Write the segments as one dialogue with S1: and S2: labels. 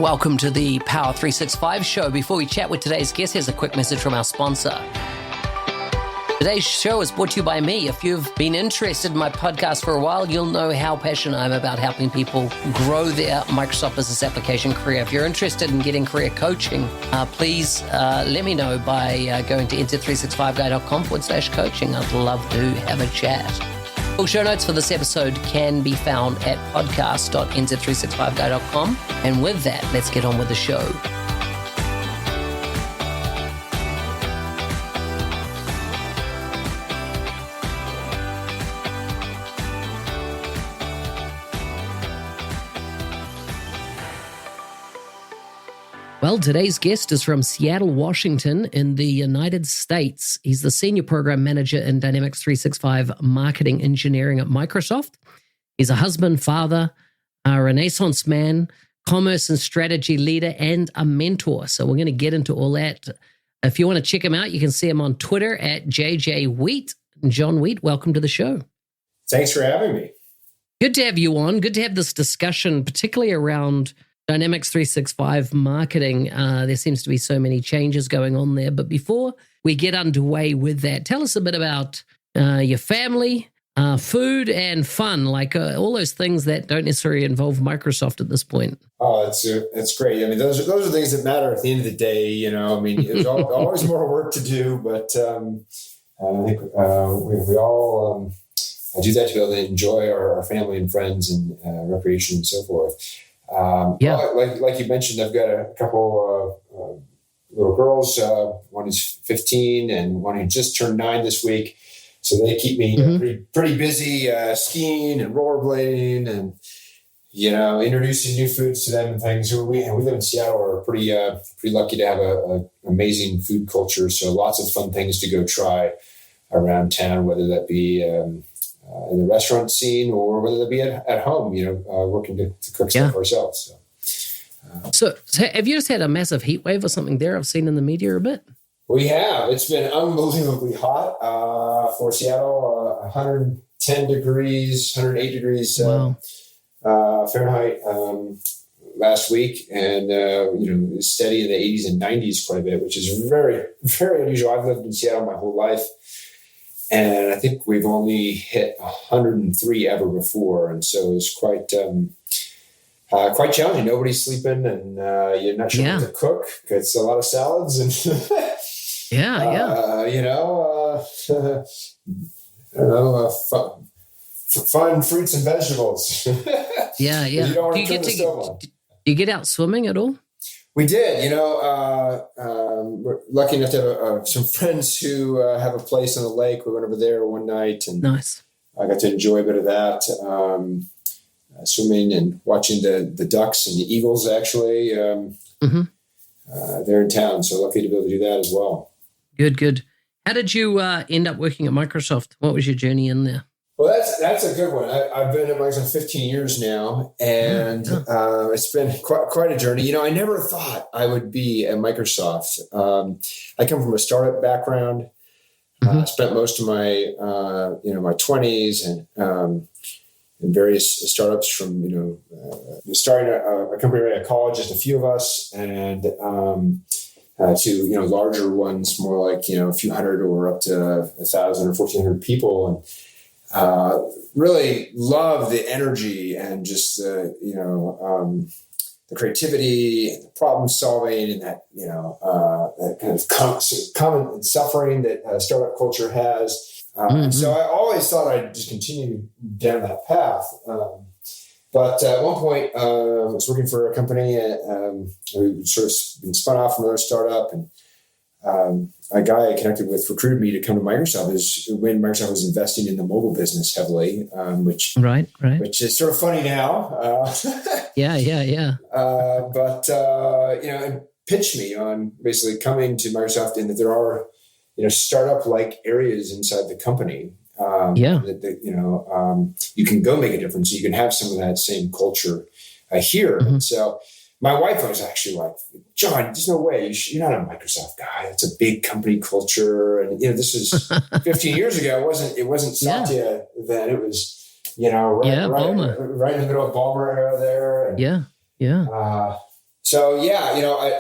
S1: Welcome to the Power 365 show. Before we chat with today's guest, here's a quick message from our sponsor. Today's show is brought to you by me. If you've been interested in my podcast for a while, you'll know how passionate I am about helping people grow their Microsoft Business Application career. If you're interested in getting career coaching, please let me know by going to nz365guy.com/coaching. I'd love to have a chat. Full show notes for this episode can be found at podcast.nz365guy.com. And with that, let's get on with the show. Well, today's guest is from Seattle, Washington in the United States. He's the Senior Program Manager in Dynamics 365 Marketing Engineering at Microsoft. He's a husband, father, a Renaissance man, commerce and strategy leader, and a mentor. So we're going to get into all that. If you want to check him out, you can see him on Twitter at JJ Wheat. John Wheat, welcome to the show.
S2: Thanks for having me.
S1: Good to have you on. Good to have this discussion, particularly around Dynamics 365 marketing. There seems to be so many changes going on there. But before we get underway with that, tell us a bit about your family, food, and fun, like all those things that don't necessarily involve Microsoft at this point.
S2: Oh, it's great. I mean, those are things that matter at the end of the day. You know, I mean, there's always more work to do, but I think we all do that to be able to enjoy our family and friends and recreation and so forth. Well, like you mentioned, I've got a couple little girls. One is 15 and one who just turned 9 this week. So they keep me pretty busy skiing and rollerblading and, you know, introducing new foods to them and things. We live in Seattle. We're pretty lucky to have an amazing food culture. So lots of fun things to go try around town, whether that be in the restaurant scene or whether that be at home, you know, working to cook stuff ourselves.
S1: So have you just had a massive heat wave or something there? I've seen in the media a bit.
S2: We have. It's been unbelievably hot for Seattle, 110 degrees, 108 degrees Fahrenheit last week. And, you know, steady in the 80s and 90s quite a bit, which is very, very unusual. I've lived in Seattle my whole life. And I think we've only hit 103 ever before. And so it's quite challenging. Nobody's sleeping and you're not sure what to cook. It's a lot of salads and you know, fun fruits and vegetables.
S1: Yeah.
S2: You don't want to turn the stove on.
S1: Do you get out swimming at all?
S2: We did, you know, we're lucky enough to have some friends who have a place on the lake. We went over there one night and
S1: nice.
S2: I got to enjoy a bit of that, swimming and watching the ducks and the eagles actually there in town. So lucky to be able to do that as well.
S1: Good. How did you end up working at Microsoft? What was your journey in there?
S2: Well, that's a good one. I've been at Microsoft 15 years now, and it's been quite a journey. You know, I never thought I would be at Microsoft. I come from a startup background. I spent most of my my 20s and in various startups, from starting a company right at college, just a few of us, and to larger ones, more like a few hundred or up to 1,000 or 1,400 people, and really love the energy and just the creativity and the problem solving and that that kind of common suffering that startup culture has. So I always thought I'd just continue down that path. But at one point, I was working for a company, we sort of been spun off from another startup, and a guy I connected with recruited me to come to Microsoft. Is when Microsoft was investing in the mobile business heavily, which is sort of funny now. But it pitched me on basically coming to Microsoft, and that there are startup-like areas inside the company. You can go make a difference. You can have some of that same culture here. And so my wife was actually like, John, there's no way. You're not a Microsoft guy. It's a big company culture. And, this is 15 years ago. It wasn't Satya then. It was, right in the middle of Ballmer era there. And, So yeah,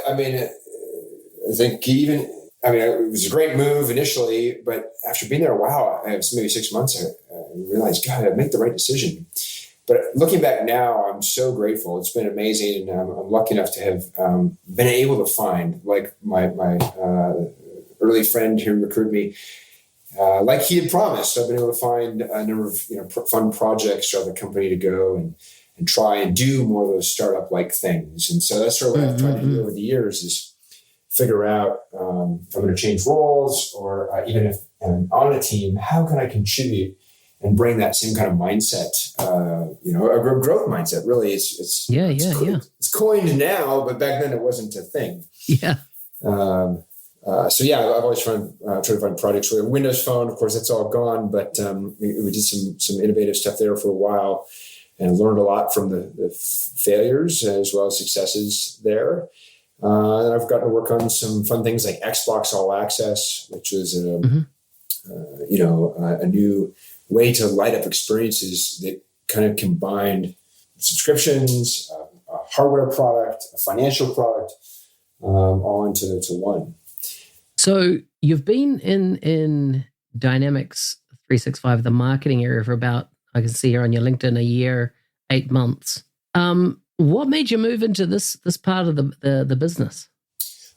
S2: I mean, I think it was a great move initially, but after being there a while, maybe 6 months, I realized, God, I made the right decision. But looking back now, I'm so grateful. It's been amazing, and I'm lucky enough to have been able to find, like my early friend who recruited me, like he had promised. I've been able to find a number of fun projects throughout the company to go and try and do more of those startup-like things. And so that's sort of what I've tried to do over the years is figure out if I'm going to change roles or even if I'm on a team, how can I contribute and bring that same kind of mindset, a growth mindset. Really, it's coined now, but back then it wasn't a thing.
S1: Yeah.
S2: So yeah, I've always tried to find projects where Windows Phone, of course, that's all gone, but we did some innovative stuff there for a while and learned a lot from the failures as well as successes there. And I've gotten to work on some fun things like Xbox All Access, which was a new way to light up experiences that kind of combined subscriptions, a hardware product, a financial product, all into one.
S1: So you've been in Dynamics 365, the marketing area, for about, I can see here on your LinkedIn, a year, 8 months. What made you move into this part of the business?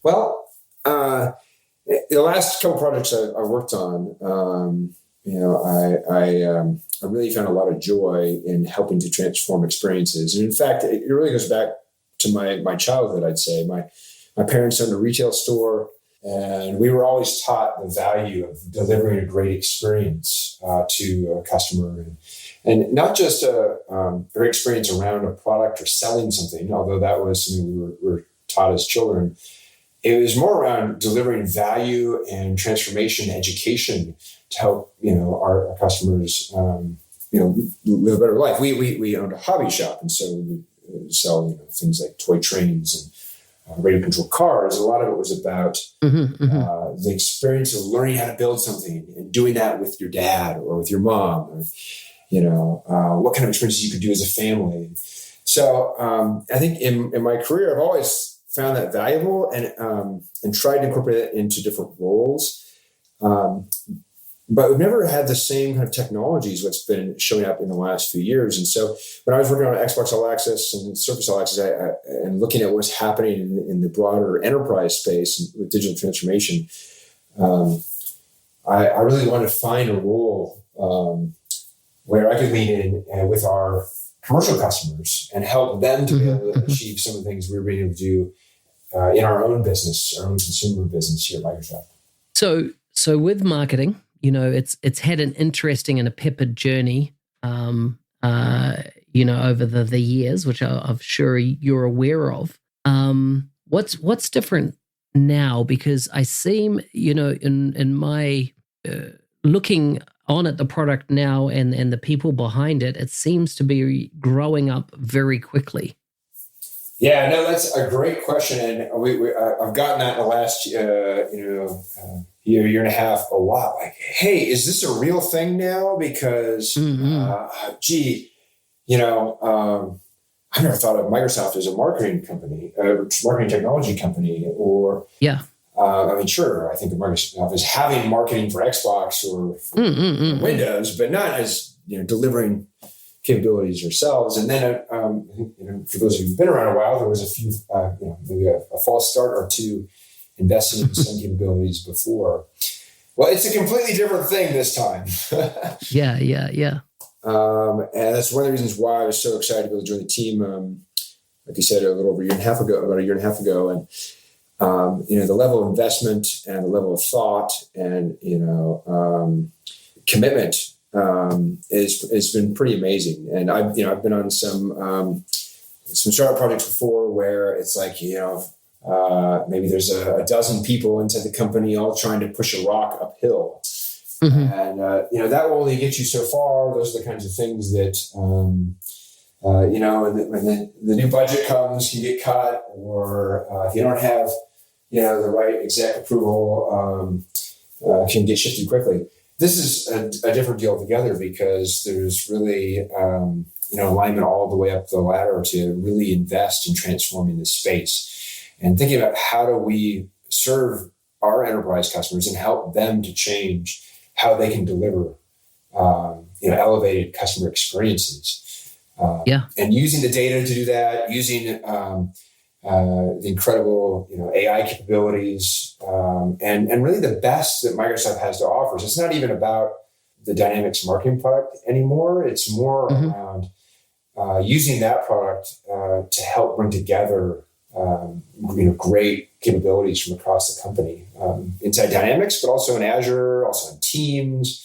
S2: Well, the last couple projects I worked on, I really found a lot of joy in helping to transform experiences. And in fact, it really goes back to my childhood, I'd say. My parents owned a retail store, and we were always taught the value of delivering a great experience to a customer. And not just a great experience around a product or selling something, although that was something we were taught as children. It was more around delivering value and transformation, education to help our customers live a better life. We owned a hobby shop, and so we would sell things like toy trains and radio controlled cars. A lot of it was about the experience of learning how to build something and doing that with your dad or with your mom, or what kind of experiences you could do as a family. So I think in my career, I've always found that valuable and tried to incorporate it into different roles. But we've never had the same kind of technologies what's been showing up in the last few years. And so when I was working on Xbox All Access and Surface All Access, and looking at what's happening in the broader enterprise space with digital transformation, I really wanted to find a role where I could lean in with our commercial customers and help them to be able to achieve some of the things we were being able to do in our own business, our own consumer business here at Microsoft.
S1: So with marketing, it's had an interesting and a peppered journey, over the years, which I'm sure you're aware of. What's different now? Because I seem, in my looking on at the product now and the people behind it, it seems to be growing up very quickly.
S2: Yeah, no, that's a great question, and I've gotten that in the last year and a half a lot. Like, hey, is this a real thing now? Because I never thought of Microsoft as a marketing company, marketing technology company, or sure, I think of Microsoft as having marketing for Xbox or Windows, but not as delivering capabilities yourselves. And then, for those of you who've been around a while, there was a few, maybe a false start or two investing in some capabilities before. Well, it's a completely different thing this time.
S1: Yeah.
S2: And that's one of the reasons why I was so excited to be able to join the team. Like you said, about a year and a half ago. And, the level of investment and the level of thought and, commitment has been pretty amazing. And I've been on some startup projects before where it's like, maybe there's a dozen people inside the company all trying to push a rock uphill. And, that will only get you so far. Those are the kinds of things that, when the new budget comes, you get cut, or if you don't have, the right exec approval, can get shifted quickly. This is a different deal altogether because there's really alignment all the way up the ladder to really invest in transforming this space and thinking about how do we serve our enterprise customers and help them to change how they can deliver, elevated customer experiences. And using the data to do that, using the incredible, AI capabilities, and really the best that Microsoft has to offer. So it's not even about the Dynamics marketing product anymore. It's more around using that product to help bring together, great capabilities from across the company inside Dynamics, but also in Azure, also in Teams,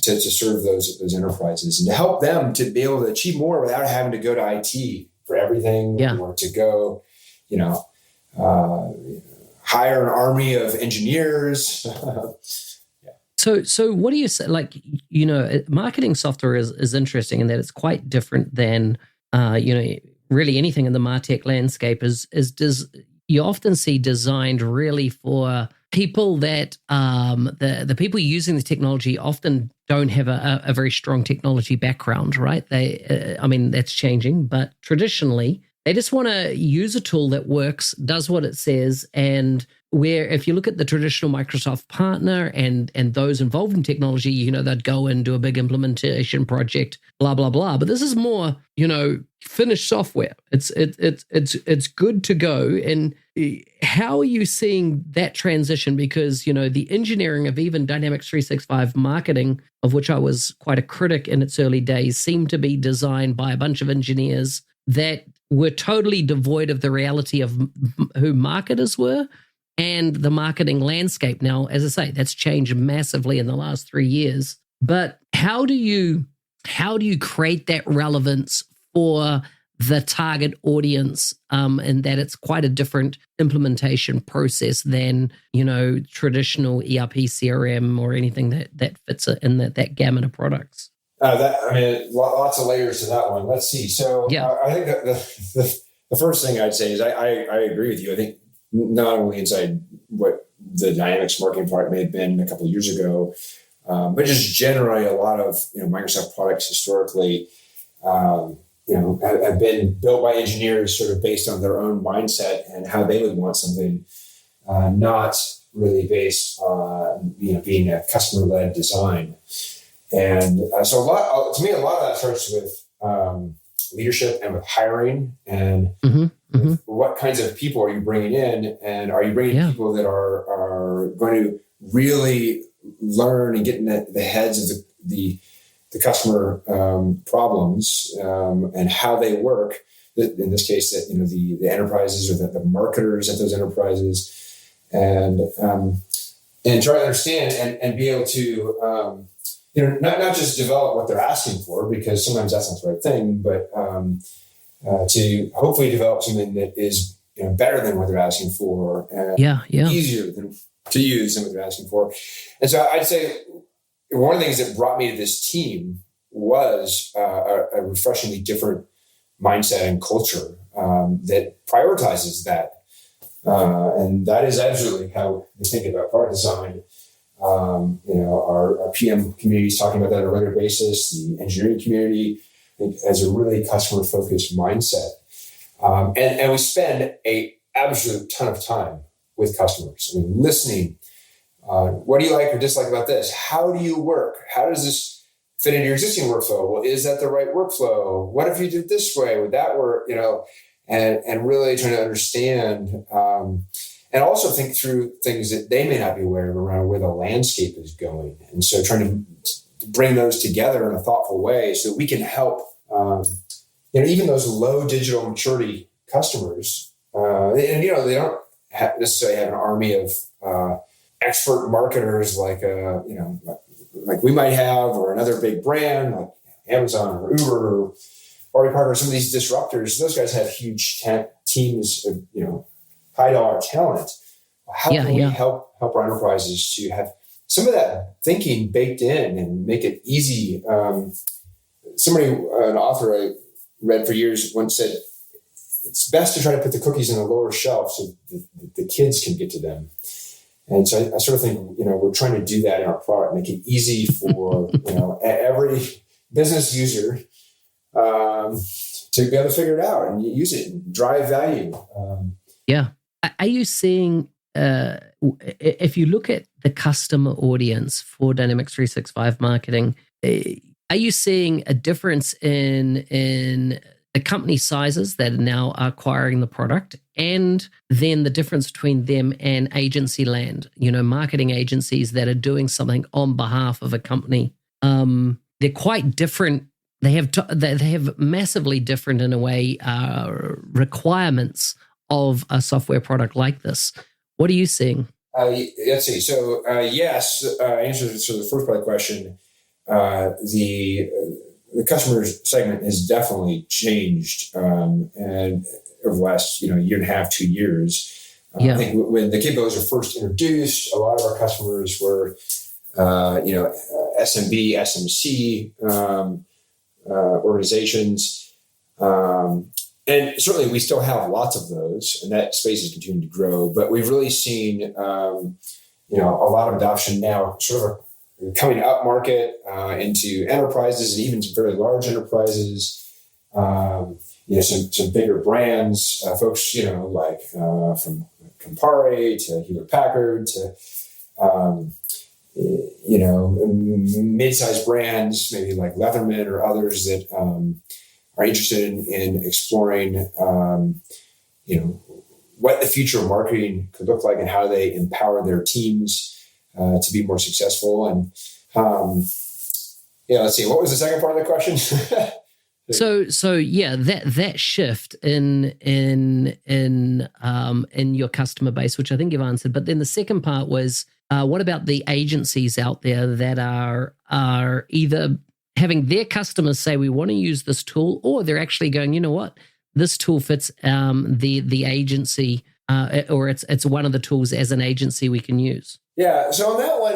S2: to serve those enterprises and to help them to be able to achieve more without having to go to IT for everything, or to go, hire an army of engineers.
S1: So what do you say? Like, marketing software is interesting in that it's quite different than, really anything in the MarTech landscape you often see designed really for people that the people using the technology often don't have a very strong technology background, right? That's changing, but traditionally they just want to use a tool that works, does what it says, and where if you look at the traditional Microsoft partner and those involved in technology, they'd go and do a big implementation project, blah, blah, blah. But this is more, finished software. It's good to go. And how are you seeing that transition? Because, the engineering of even Dynamics 365 marketing, of which I was quite a critic in its early days, seemed to be designed by a bunch of engineers that were totally devoid of the reality of who marketers were and the marketing landscape. Now, as I say, that's changed massively in the last 3 years. But how do you create that relevance for the target audience, and that it's quite a different implementation process than, traditional ERP, CRM, or anything that fits in that gamut of products?
S2: Lots of layers to that one. Let's see. So I think that the first thing I'd say is I agree with you. I think not only inside what the Dynamics marketing product may have been a couple of years ago, but just generally a lot of Microsoft products historically, have been built by engineers sort of based on their own mindset and how they would want something, not really based on being a customer-led design. And so to me, a lot of that starts with leadership and with hiring and what kinds of people are you bringing in, and are you bringing people that are going to really learn and get in the heads of the customer problems and how they work. In this case, that the enterprises or the marketers at those enterprises, and try to understand and be able to not just develop what they're asking for, because sometimes that's not the right thing, but to hopefully develop something that is better than what they're asking for, and easier to use than what they're asking for. And so I'd say one of the things that brought me to this team was a refreshingly different mindset and culture that prioritizes that. And that is absolutely how we think about product design. Our PM community is talking about that on a regular basis. The engineering community, I think, has a really customer-focused mindset. And we spend a absolute ton of time with customers. Listening. What do you like or dislike about this? How do you work? How does this fit into your existing workflow? Well, is that the right workflow? What if you did this way? Would that work? And really trying to understand, and also think through things that they may not be aware of around where the landscape is going. And so trying to bring those together in a thoughtful way so that we can help, even those low digital maturity customers, they don't necessarily have an army of expert marketers like we might have, or another big brand like Amazon or Uber or Warby Parker, some of these disruptors. Those guys have huge teams of high dollar talent. How can we help our enterprises to have some of that thinking baked in and make it easy? An author I read for years once said, it's best to try to put the cookies on the lower shelf so the kids can get to them. And so I sort of think, we're trying to do that in our product, make it easy for, every business user to be able to figure it out and use it and drive value.
S1: Yeah. Are you seeing, if you look at the customer audience for Dynamics 365 marketing, are you seeing a difference in the company sizes that are now acquiring the product, and then the difference between them and agency land, marketing agencies that are doing something on behalf of a company? They're quite different. They have massively different, in a way, requirements of a software product like this. What are you seeing?
S2: Let's see. So yes, answer to the first part of the question. The customer segment has definitely changed, and over the last year and a half, 2 years. I think when the capabilities were first introduced, a lot of our customers were SMB, SMC organizations, and certainly we still have lots of those, and that space is continuing to grow. But we've really seen a lot of adoption now, sort of coming up market into enterprises and even some very large enterprises. Some bigger brands, folks, like from Campari to Hewlett Packard to mid-sized brands, maybe like Leatherman or others that are interested in exploring, what the future of marketing could look like and how they empower their teams to be more successful. And let's see, what was the second part of the question?
S1: So yeah, that shift in your customer base, which I think you've answered. But then the second part was, what about the agencies out there that are either having their customers say we want to use this tool, or they're actually going, you know what, this tool fits the agency, or it's one of the tools as an agency we can use.
S2: Yeah. So on that one,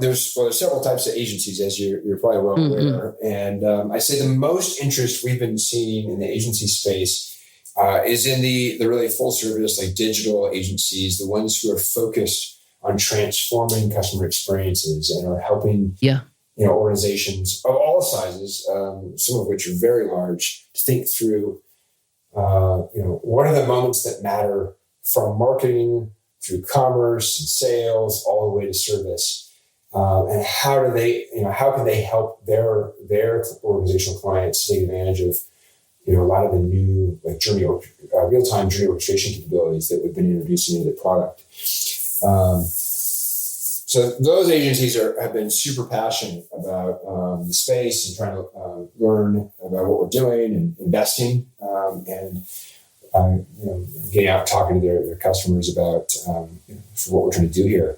S2: there's several types of agencies, as you're probably well aware. And I say the most interest we've been seeing in the agency space is in the really full service, like digital agencies, the ones who are focused on transforming customer experiences and are helping organizations of all sizes, some of which are very large, to think through what are the moments that matter from marketing through commerce and sales all the way to service, and how can they help their organizational clients take advantage of a lot of the new real-time journey orchestration capabilities that we've been introducing into the product. So those agencies have been super passionate about the space and trying to learn about what we're doing and investing, and getting out and talking to their customers about what we're trying to do here.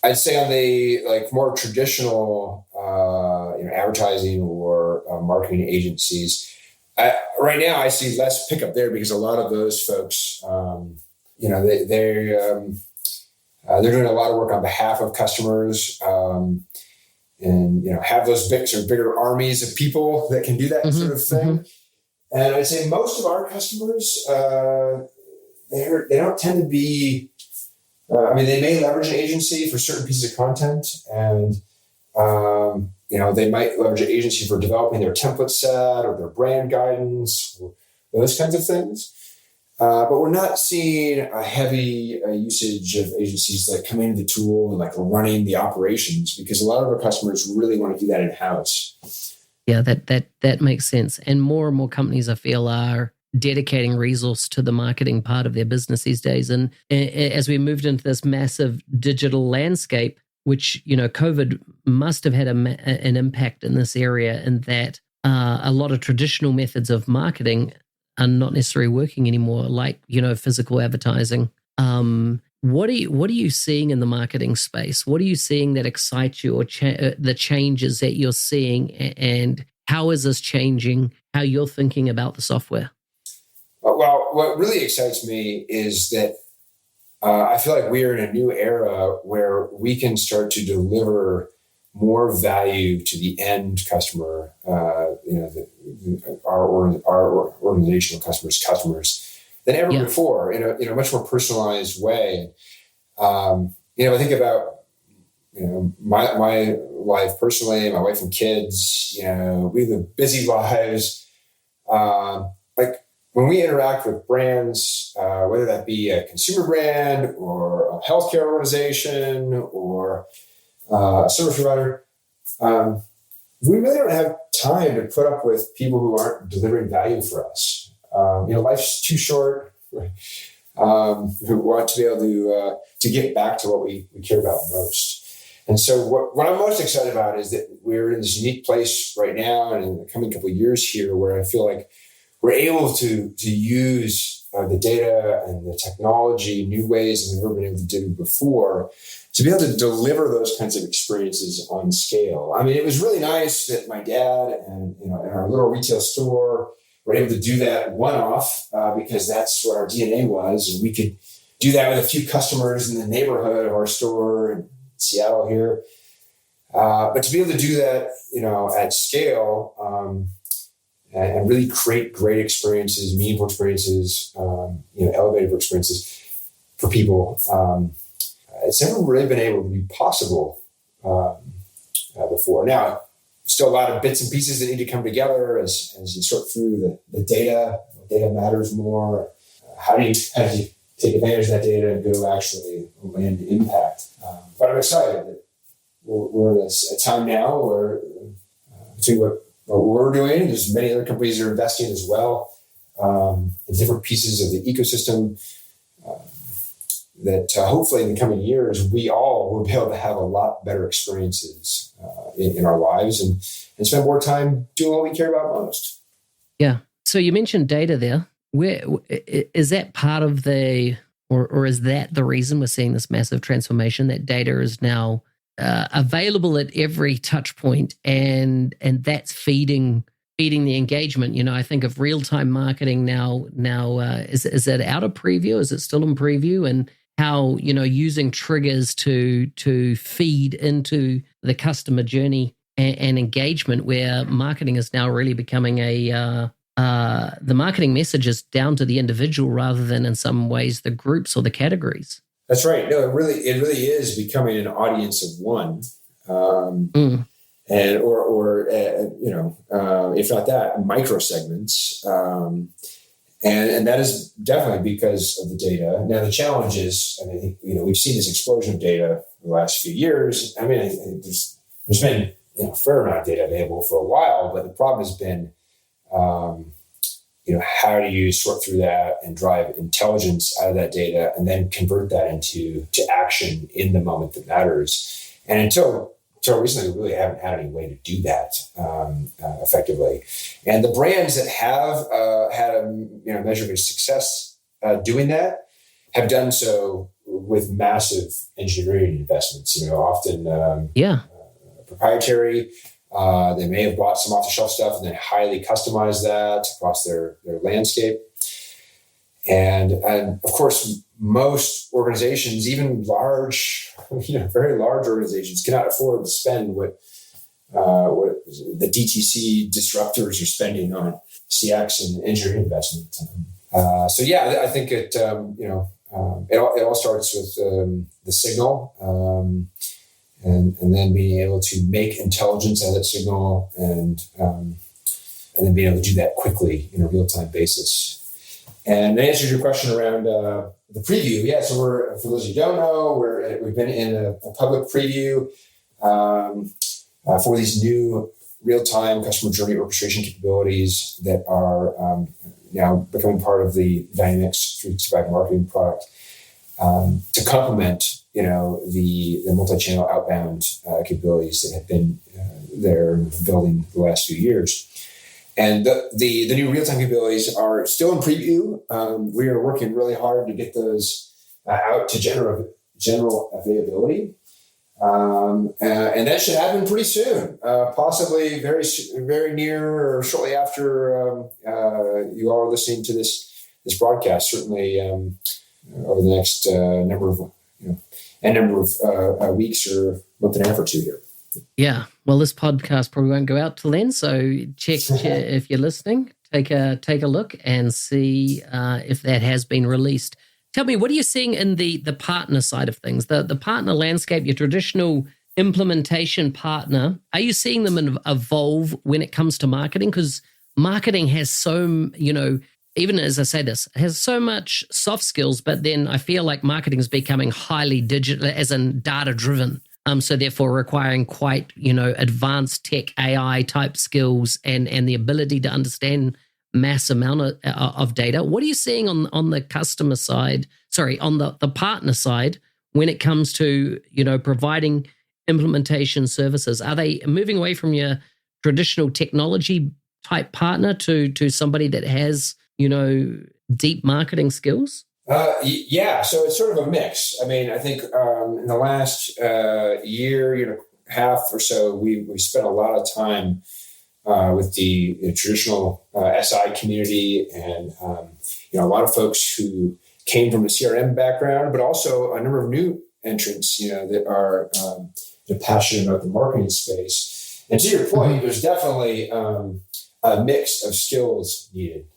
S2: I'd say on the more traditional advertising or marketing agencies, right now I see less pickup there because a lot of those folks, they're doing a lot of work on behalf of customers, and have those bigger armies of people that can do that sort of thing. And I'd say most of our customers, they don't tend to be. They may leverage an agency for certain pieces of content, and they might leverage an agency for developing their template set or their brand guidance, or those kinds of things. But we're not seeing a heavy usage of agencies that come into the tool and running the operations, because a lot of our customers really want to do that in-house.
S1: Yeah, that makes sense. And more companies, I feel, are dedicating resource to the marketing part of their business these days. And as we moved into this massive digital landscape, which, COVID must have had an impact in this area, in that a lot of traditional methods of marketing are not necessarily working anymore, like, physical advertising. What are you seeing in the marketing space? What are you seeing that excites you, or the changes that you're seeing, and how is this changing how you're thinking about the software?
S2: Well, what really excites me is that I feel like we're in a new era where we can start to deliver more value to the end customer, our organizational customers than ever before, in a much more personalized way. I think about my life personally, my wife and kids, we live busy lives. Like when we interact with brands, whether that be a consumer brand or a healthcare organization or a service provider, we really don't have time to put up with people who aren't delivering value for us. Life's too short. We want to be able to get back to what we care about most. And so what I'm most excited about is that we're in this unique place right now and in the coming couple of years here where I feel like we're able to use the data and the technology, new ways than we've ever been able to do before, to be able to deliver those kinds of experiences on scale. I mean, it was really nice that my dad and in our little retail store were able to do that one-off because that's what our DNA was, and we could do that with a few customers in the neighborhood of our store in Seattle here. But to be able to do that, at scale and really create great experiences, meaningful experiences, elevated experiences for people. It's never really been able to be possible before. Now, still a lot of bits and pieces that need to come together as you sort through the data. Data matters more. How do you take advantage of that data and go actually land impact? But I'm excited that we're at a time now where between what we're doing, there's many other companies that are investing as well in different pieces of the ecosystem. That hopefully in the coming years, we all will be able to have a lot better experiences in our lives and spend more time doing what we care about most.
S1: Yeah. So you mentioned data there. Where is that part of or is that the reason we're seeing this massive transformation, that data is now available at every touch point and that's feeding the engagement? I think of RealTime Marketing now is it out of preview? Is it still in preview? And how, using triggers to feed into the customer journey and engagement, where marketing is now really becoming the marketing message is down to the individual rather than in some ways the groups or the categories.
S2: That's right. No, it really is becoming an audience of one. And or if not that, micro segments. And that is definitely because of the data. Now, the challenge is, I think, we've seen this explosion of data in the last few years. I mean, there's been, a fair amount of data available for a while, but the problem has been, how do you sort through that and drive intelligence out of that data and then convert that into action in the moment that matters? And until recently, we really haven't had any way to do that effectively. And the brands that have had a measure of success doing that have done so with massive engineering investments. Often proprietary. They may have bought some off-the-shelf stuff and then highly customized that across their landscape. And of course, most organizations, even large, very large organizations, cannot afford to spend what the DTC disruptors are spending on CX and engineering investment. I think it all starts with the signal, and then being able to make intelligence out of that signal, and then being able to do that quickly in a real-time basis. And that answers your question around the preview. Yeah, so for those who don't know, we've been in a public preview for these new real-time customer journey orchestration capabilities that are now becoming part of the Dynamics 365 marketing product to complement, the multi-channel outbound capabilities that have been there building the last few years. And the new real-time capabilities are still in preview. We are working really hard to get those out to general availability. And that should happen pretty soon, possibly very, very near or shortly after you all are listening to this broadcast, certainly over the next number of weeks or month and a half or two here.
S1: Yeah. Well, this podcast probably won't go out till then. So check if you're listening, take a look and see if that has been released. Tell me, what are you seeing in the partner side of things, the partner landscape, your traditional implementation partner, are you seeing them evolve when it comes to marketing? Because marketing has even as I say this, has so much soft skills, but then I feel like marketing is becoming highly digital, as in data driven. So therefore requiring quite, advanced tech AI type skills and the ability to understand mass amount of data. What are you seeing on the customer side, on the partner side, when it comes to, providing implementation services? Are they moving away from your traditional technology type partner to somebody that has, deep marketing skills?
S2: Yeah, so it's sort of a mix. I mean, I think in the last year, half or so, we spent a lot of time with the traditional SI community, and a lot of folks who came from a CRM background, but also a number of new entrants, that are passionate about the marketing space. And to your point, there's definitely a mix of skills needed.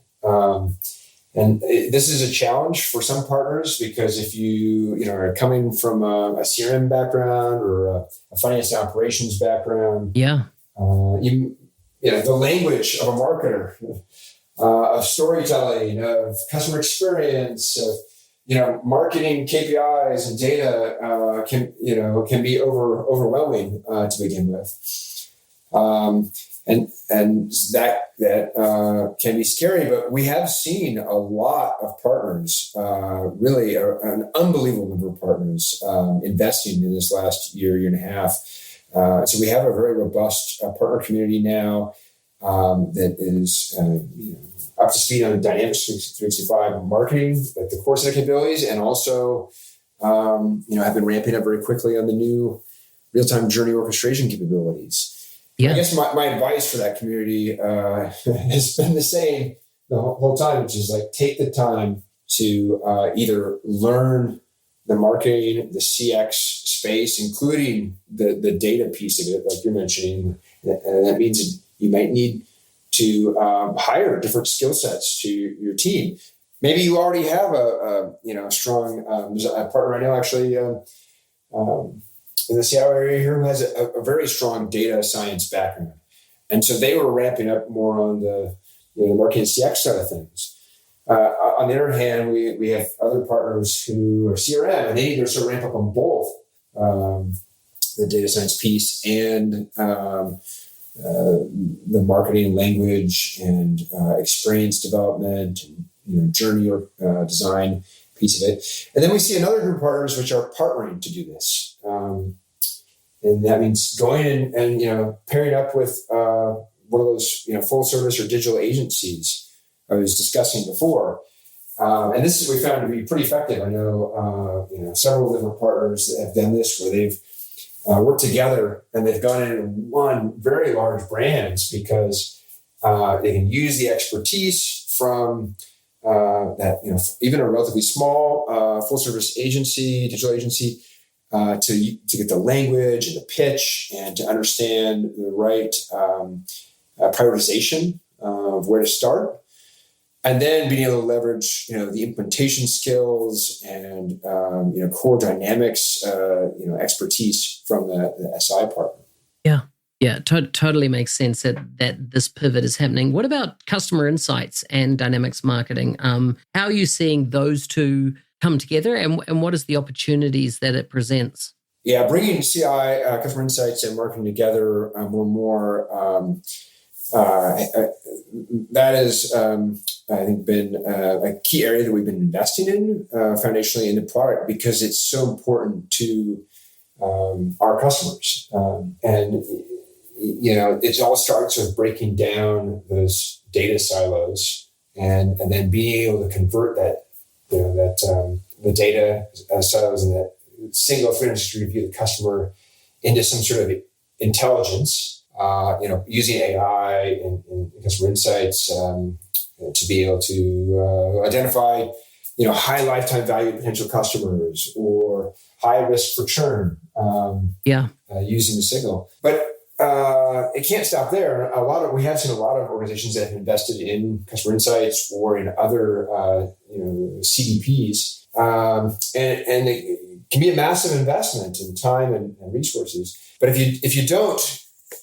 S2: And this is a challenge for some partners, because if you are coming from a CRM background or a finance and operations background, the language of a marketer, of storytelling, of customer experience, of marketing KPIs and data can be overwhelming to begin with. And that can be scary, but we have seen a lot of partners, really an unbelievable number of partners investing in this last year and a half. So we have a very robust partner community now that is up to speed on the Dynamics 365 marketing, like the core set of capabilities, and also have been ramping up very quickly on the new real-time journey orchestration capabilities. Yeah. I guess my advice for that community has been the same the whole time, which is like, take the time to either learn the marketing, the CX space, including the data piece of it, like you're mentioning. And that means you might need to hire different skill sets to your team. Maybe you already have a strong, there's a partner right now actually, in the Seattle area here, who has a very strong data science background. And so they were ramping up more on the marketing CX side of things. On the other hand, we have other partners who are CRM, and they need to sort of ramp up on both the data science piece and the marketing language and experience development and journey or design piece of it. And then we see another group of partners which are partnering to do this. And that means going and pairing up with one of those full service or digital agencies I was discussing before. And this is we found to be pretty effective. I know several different partners that have done this, where they've worked together and they've gone in and won very large brands because they can use the expertise from that even a relatively small full service agency, digital agency, to get the language and the pitch and to understand the right prioritization of where to start, and then being able to leverage the implementation skills and core dynamics expertise from the SI partner.
S1: Yeah, totally makes sense that this pivot is happening. What about customer insights and dynamics marketing? How are you seeing those two come together, and what is the opportunities that it presents?
S2: Yeah, bringing CI, customer insights and marketing together more and more, that has, I think, been a key area that we've been investing in foundationally in the product, because it's so important to our customers. And it all starts with breaking down those data silos and then being able to convert that, the data silos and that single 360 view of the customer into some sort of intelligence, using AI and customer insights to be able to identify, high lifetime value potential customers or high risk for churn. Using the signal, but it can't stop there. We have seen a lot of organizations that have invested in customer insights or in other CDPs, and they can be a massive investment in time and resources. But if you don't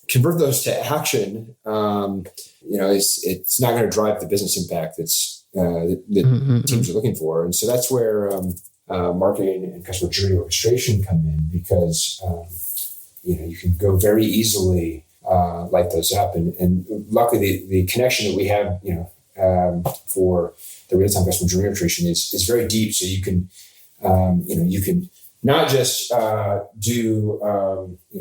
S2: convert those to action, it's not going to drive the business impact that teams are looking for. And so that's where marketing and customer journey orchestration come in, because you can go very easily light those up. And luckily, the connection that we have, for the real-time customer journey orchestration is very deep. So you can not just do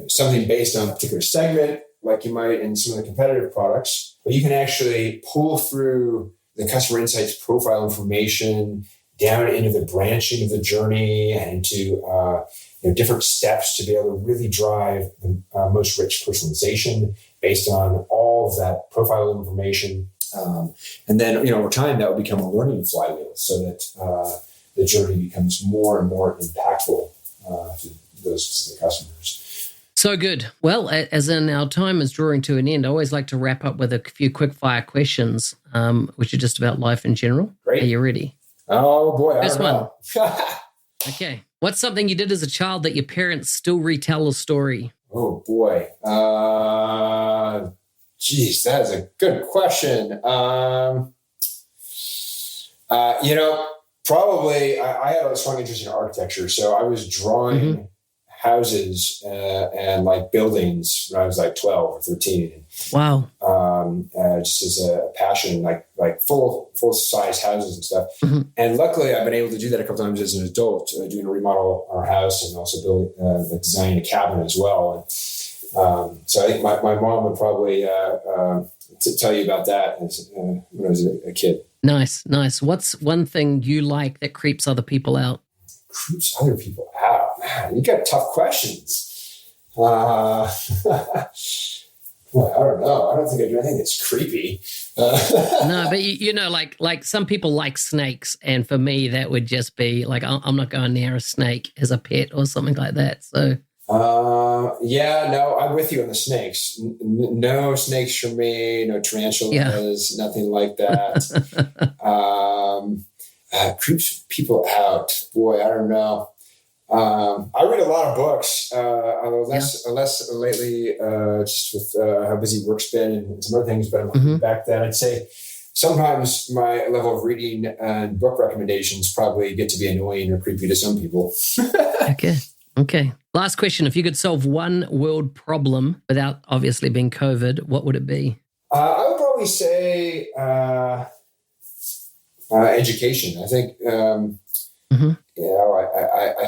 S2: something based on a particular segment, like you might in some of the competitive products, but you can actually pull through the customer insights profile information down into the branching of the journey and into different steps to be able to really drive the most rich personalization based on all of that profile information. And then, over time, that will become a learning flywheel, so that the journey becomes more and more impactful to those specific customers.
S1: So good. Well, as in our time is drawing to an end, I always like to wrap up with a few quick fire questions, which are just about life in general.
S2: Great.
S1: Are you ready?
S2: Oh boy,
S1: First
S2: I don't know.
S1: Okay. What's something you did as a child that your parents still retell the story?
S2: Oh boy. Geez, that is a good question. Probably I had a strong interest in architecture. So I was drawing houses and like buildings when I was like 12 or 13.
S1: Wow.
S2: Just as a passion, like full size houses and stuff. And luckily I've been able to do that a couple times as an adult, doing a remodel our house and also building, designing a cabinet as well. And so I think my mom would probably tell you about that when I was a kid.
S1: Nice. What's one thing you like that creeps other people out?
S2: Creeps other people out? Man, you got tough questions. Boy, I don't know. I don't think I do anything that's creepy.
S1: No, but like some people like snakes, and for me that would just be like I'm not going near a snake as a pet or something like that. So.
S2: No, I'm with you on the snakes. No snakes for me. No tarantulas. Nothing like that. Creeps people out. Boy, I don't know. I read a lot of books, less lately, just with how busy work's been and some other things. But I'm looking back then, I'd say sometimes my level of reading and book recommendations probably get to be annoying or creepy to some people.
S1: Okay. Last question. If you could solve one world problem without obviously being COVID, what would it be?
S2: I would probably say education. I think, I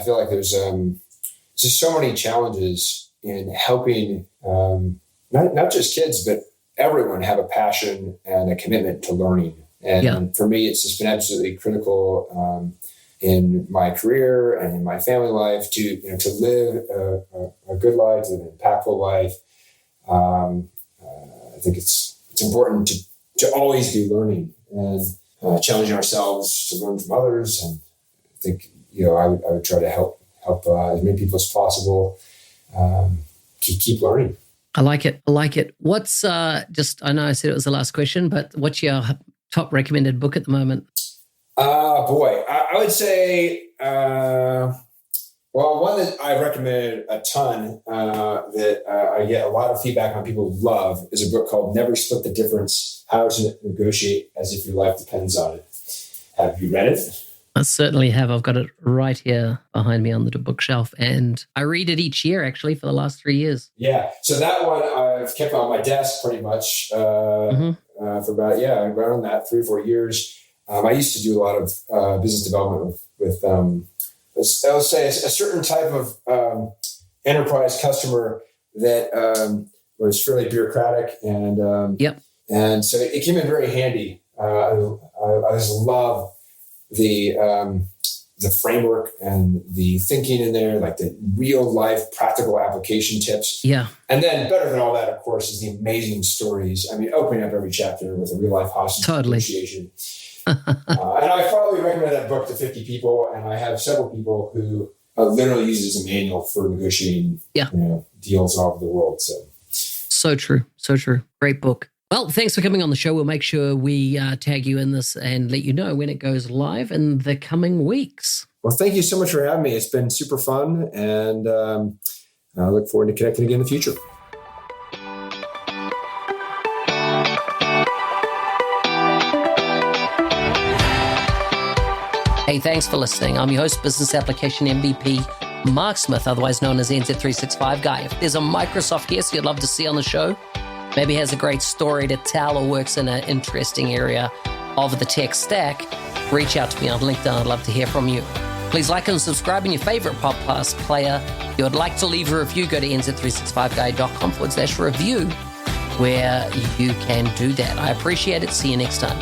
S2: feel like there's just so many challenges in helping not just kids, but everyone have a passion and a commitment to learning. And for me, it's just been absolutely critical in my career and in my family life to live a good life, to live an impactful life. I think it's important to always be learning and challenging ourselves to learn from others. And I think I would try to help as many people as possible keep learning.
S1: I like it. What's I know I said it was the last question, but what's your top recommended book at the moment?
S2: I would say, one that I recommend a ton that I get a lot of feedback on, people love, is a book called Never Split the Difference: How to Negotiate as If Your Life Depends on It. Have you read it?
S1: I certainly have. I've got it right here behind me on the bookshelf, and I read it each year actually for the last 3 years.
S2: Yeah. So that one I've kept on my desk pretty much for about, around that 3 or 4 years. I used to do a lot of business development with let's say a certain type of enterprise customer that was fairly bureaucratic, and and so it came in very handy. I just love the framework and the thinking in there, like the real life practical application tips.
S1: Yeah.
S2: And then better than all that, of course, is the amazing stories. I mean, opening up every chapter with a real life hostage negotiation. And I probably recommend that book to 50 people, and I have several people who literally use it as a manual for negotiating deals all over the world. So true. Great book.
S1: Well, thanks for coming on the show. We'll make sure we tag you in this and let you know when it goes live in the coming weeks.
S2: Well, thank you so much for having me. It's been super fun, and I look forward to connecting again in the future.
S1: Hey, thanks for listening. I'm your host, Business Application MVP, Mark Smith, otherwise known as NZ365 Guy. If there's a Microsoft guest you'd love to see on the show, maybe has a great story to tell or works in an interesting area of the tech stack, reach out to me on LinkedIn. I'd love to hear from you. Please like and subscribe in your favorite podcast player. If you would like to leave a review, go to nz365guy.com/review, where you can do that. I appreciate it. See you next time.